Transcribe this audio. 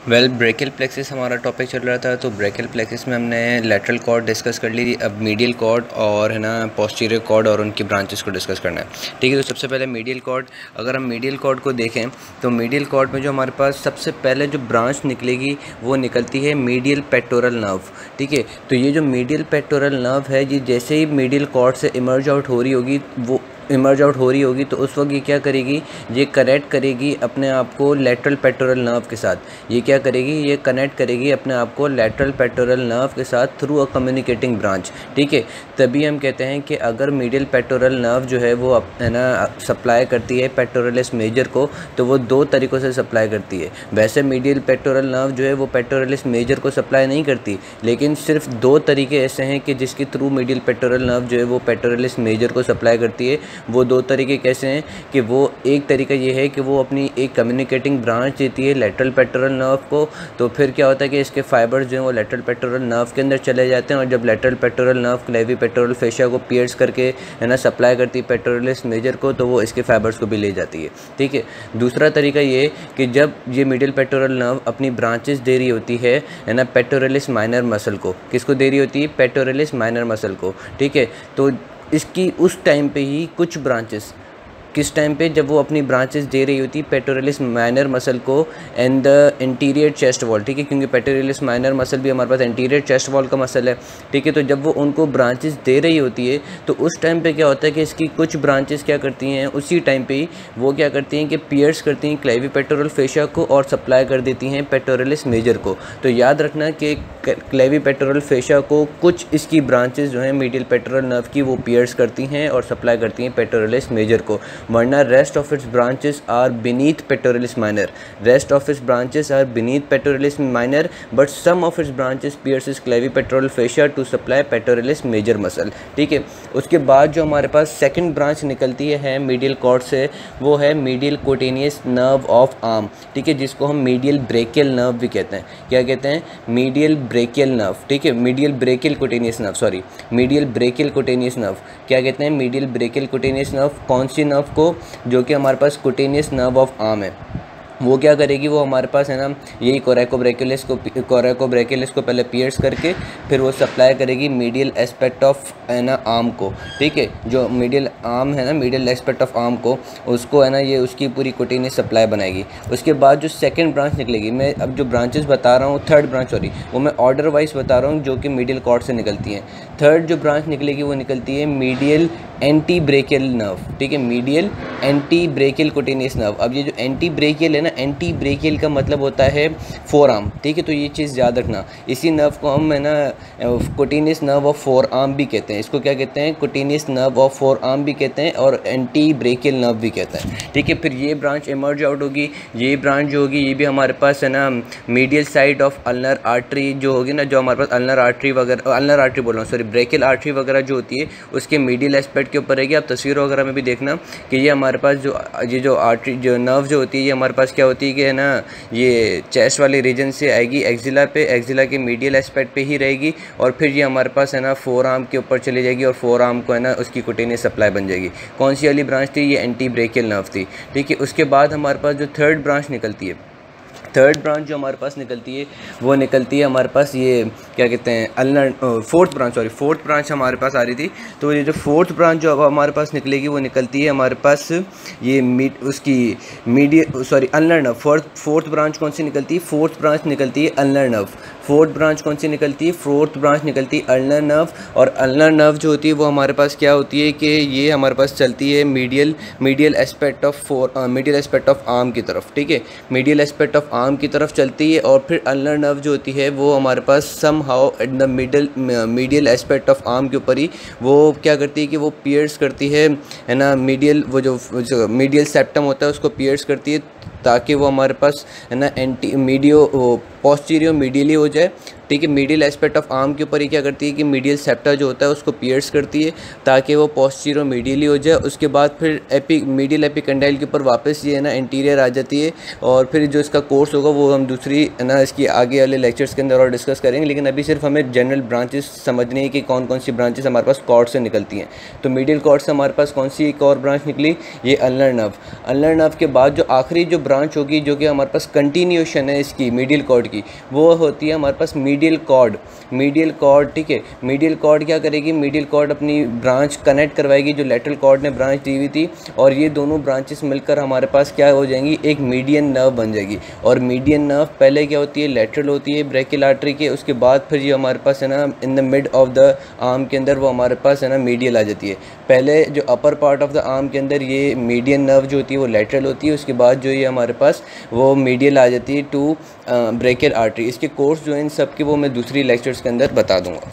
Brachial plexus हमारा topic चल रहा था। तो ब्रेकियल प्लेक्सिस में हमने लेटरल कॉर्ड डिस्कस कर ली थी। अब मीडियल कॉर्ड और है ना पोस्टीरियर कॉर्ड और उनकी ब्रांचेस को डिस्कस करना है। ठीक है, तो सबसे पहले मीडियल कॉर्ड। अगर हम मीडियल कॉर्ड को देखें तो मीडियल कॉर्ड में जो हमारे पास सबसे पहले जो ब्रांच निकलेगी वो निकलती है मीडियल पेक्टोरल नर्व। ठीक है, तो ये जो मीडियल पेक्टोरल नर्व है, ये जैसे ही मीडियल कॉर्ड से इमर्ज आउट हो रही होगी तो उस वक्त ये क्या करेगी, ये कनेक्ट करेगी अपने आप को लेटरल पेक्टोरल नर्व के साथ। ये क्या करेगी, ये कनेक्ट करेगी अपने आप को लेटरल पेक्टोरल नर्व के साथ थ्रू अ कम्युनिकेटिंग ब्रांच। ठीक है, तभी हम कहते हैं कि अगर मीडियल पेक्टोरल नर्व जो है वो है ना सप्लाई करती है पेक्टोरलिस मेजर को, तो वो दो तरीक़ों से सप्लाई करती है। वैसे मीडियल पेक्टोरल नर्व जो है वो पेक्टोरलिस मेजर को सप्लाई नहीं करती, लेकिन सिर्फ दो तरीके ऐसे हैं कि जिसके थ्रू मीडियल पेक्टोरल नर्व जो है वो पेक्टोरलिस मेजर को सप्लाई करती है। वो दो तरीके कैसे हैं कि वो एक तरीका ये है कि वो अपनी एक कम्युनिकेटिंग ब्रांच देती है लेटरल पेक्टोरल नर्व को। तो फिर क्या होता है कि इसके फाइबर्स जो हैं वो लेटरल पेक्टोरल नर्व के अंदर चले जाते हैं, और जब lateral pectoral nerve clavipectoral fascia को पियर्स करके है ना सप्लाई करती है पेक्टोरलिस मेजर को, तो वो इसके फाइबर्स को भी ले जाती है। ठीक है, दूसरा तरीका ये कि जब ये मीडियल पेक्टोरल नर्व अपनी ब्रांचेस दे रही होती है ना पेक्टोरलिस माइनर मसल को, किसको दे रही होती है, पेक्टोरलिस माइनर मसल को। ठीक है, तो इसकी उस टाइम पे ही कुछ ब्रांचेस, किस टाइम पे, जब वो अपनी ब्रांचेस दे रही होती है पेक्टोरलिस माइनर मसल को and the interior chest wall. ठीक है, क्योंकि पेक्टोरलिस माइनर मसल भी हमारे पास इंटीरियर चेस्ट वॉल का मसल है। ठीक है, तो जब वो उनको ब्रांचेस दे रही होती है तो उस टाइम पे क्या होता है कि इसकी कुछ ब्रांचेस क्या करती हैं, उसी टाइम पे ही वो क्या करती हैं कि पियर्स करती हैं क्लेवी पेक्टोरल फेशिया को और सप्लाई कर देती हैं पेक्टोरलिस मेजर को। तो याद रखना कि क्लेवी पेक्टोरल फेशिया को कुछ इसकी ब्रांचेस जो हैं मीडियल पेक्टोरल नर्व की वो पियर्स करती हैं और सप्लाई करती हैं पेक्टोरलिस मेजर को, वरना rest of its branches are beneath pectoralis minor. Rest of its branches are beneath pectoralis minor but some of its branches pierces clavipectoral fascia to supply pectoralis major muscle. ठीक है, उसके बाद जो हमारे पास second branch निकलती है medial cord से, वो है medial cutaneous nerve of arm. ठीक है, जिसको हम मीडियल ब्रेकियल नर्व भी कहते हैं। क्या कहते हैं, मीडियल ब्रेकियल नर्व। ठीक है, medial brachial cutaneous nerve, sorry medial brachial cutaneous nerve. क्या कहते हैं, मीडियल ब्रेकियल कोटेनियस नर्व। कौन सी नर्व को, जो कि हमारे पास कुटेनियस नर्व ऑफ आर्म है। वो क्या करेगी, वो हमारे पास है ना यही कोरेकोब्रैकियलिस को पहले पियर्स करके फिर वो सप्लाई करेगी मीडियल एस्पेक्ट ऑफ है ना आर्म को। ठीक है, जो मीडियल आर्म है ना, मीडियल एस्पेक्ट ऑफ आर्म को, उसको है ना ये उसकी पूरी कुटेनियस सप्लाई बनाएगी। उसके बाद जो सेकंड ब्रांच निकलेगी, मैं अब जो ब्रांचेस बता रहा हूँ, थर्ड ब्रांच सॉरी, वो मैं ऑर्डर वाइज बता रहा हूँ जो कि मीडियल कॉर्ड से निकलती हैं। थर्ड जो ब्रांच निकलेगी वो निकलती है मीडियल एंटी ब्रेकियल नर्व। ठीक है, medial anti brachial cutaneous nerve. अब ये जो एंटी ब्रेकियल है ना, एंटी ब्रेकियल का मतलब होता है फोर आर्म। ठीक है, तो ये चीज़ याद रखना। इसी नर्व को हम है ना cutaneous nerve of four arm भी कहते हैं। इसको क्या कहते हैं, cutaneous nerve of four arm भी कहते हैं और एंटी ब्रेकियल नर्व भी कहते हैं। ठीक है, फिर ये ब्रांच इमर्ज आउट होगी। ये ब्रांच जो होगी ये भी हमारे पास है ना medial side of ulnar artery जो होगी ना, जो हमारे पास अल्नर आर्टरी वगैरह, अल्नर आर्टरी बोल रहा हूँ सॉरी, ब्रेकियल आर्टरी वगैरह जो होती है उसके मीडियल एस्पेक्ट के ऊपर रहेगी। आप तस्वीर वगैरह में भी देखना कि ये हमारे पास जो आर्टरी जो नर्व जो होती है ये हमारे पास क्या होती है कि है ना ये चेस्ट वाले रीजन से आएगी एक्जिला पे, एक्जिला के मीडियल एस्पेक्ट पे ही रहेगी और फिर ये हमारे पास है ना फोर आर्म के ऊपर चली जाएगी और फोर आर्म को है ना उसकी कुटेनियस सप्लाई बन जाएगी। कौन सी वाली ब्रांच थी, ये एंटी ब्रेकियल नर्व थी। ठीक है, उसके बाद हमारे पास जो थर्ड ब्रांच निकलती है, थर्ड ब्रांच जो हमारे पास निकलती है वो निकलती है हमारे पास ये क्या कहते हैं अल्नर, फोर्थ ब्रांच हमारे पास आ रही थी। तो ये जो फोर्थ ब्रांच जो अब हमारे पास निकलेगी वो निकलती है हमारे पास ये उसकी अल्नर नर्व। फोर्थ ब्रांच कौन सी निकलती है, फोर्थ ब्रांच निकलती है अल्नर नर्व। फोर्थ ब्रांच कौन सी निकलती है, फोर्थ ब्रांच निकलती है अल्नर नर्व। और अल्नर नर्व जो होती है वो हमारे पास क्या होती है कि ये हमारे पास चलती है मीडियल एस्पेक्ट ऑफ आर्म की तरफ। ठीक है, मीडियल एस्पेक्ट ऑफ आर्म की तरफ चलती है और फिर अल्नर नर्व जो होती है वो हमारे पास somehow at the medial aspect of arm के ऊपर ही वो क्या करती है कि वो पियर्स करती है ना मीडियल, वो जो मीडियल सेप्टम होता है उसको पियर्स करती है ताकि वो हमारे पास है ना पोस्टीरियर मीडियली हो जाए। ठीक है, मीडियल एस्पेक्ट ऑफ आर्म के ऊपर ही क्या करती है कि मीडियल सेप्टा जो होता है उसको पियर्स करती है ताकि वो पोस्टीरियर मीडियली हो जाए। उसके बाद फिर मीडियल एपिकंडाइल के ऊपर वापस ये है ना इंटीरियर आ जाती है और फिर जो इसका कोर्स होगा वो हम दूसरी है ना इसकी आगे वाले लेक्चर्स के अंदर और डिस्कस करेंगे। लेकिन अभी सिर्फ हमें जनरल ब्रांचेस समझनी है कि कौन कौन सी ब्रांचेस हमारे पास कॉर्ड से निकलती हैं। तो मीडियल कॉर्ड से हमारे पास कौन सी एक और ब्रांच निकली, ये अल्नर नर्व। अल्नर नर्व के बाद जो आखिरी जो ब्रांच होगी जो कि हमारे पास कंटिन्यूशन है इसकी मीडियल कॉर्ड की, वो होती है हमारे पास मीडियल कॉर्ड। मीडियल कॉर्ड, ठीक है, मीडियल कॉर्ड क्या करेगी, मीडियल कॉर्ड अपनी ब्रांच कनेक्ट करवाएगी जो लेटरल कॉर्ड ने ब्रांच दी हुई थी, और ये दोनों ब्रांचेस मिलकर हमारे पास क्या हो जाएंगी, एक मीडियन नर्व बन जाएगी। और मीडियन नर्व पहले क्या होती है, लेटरल होती है ब्रेकियल आर्टरी के, उसके बाद फिर ये हमारे पास है ना in the mid of the arm के अंदर वो हमारे पास है ना मीडियल आ जाती है। पहले जो upper part of the arm के अंदर ये मीडियन नर्व जो होती है वो लेटरल होती है, उसके बाद जो ये हमारे पास वो मीडियल आ जाती है टू ब्रेकियल आर्टरी। इसके कोर्स जो है इन सब के वो मैं दूसरी लेक्चर्स के अंदर बता दूंगा।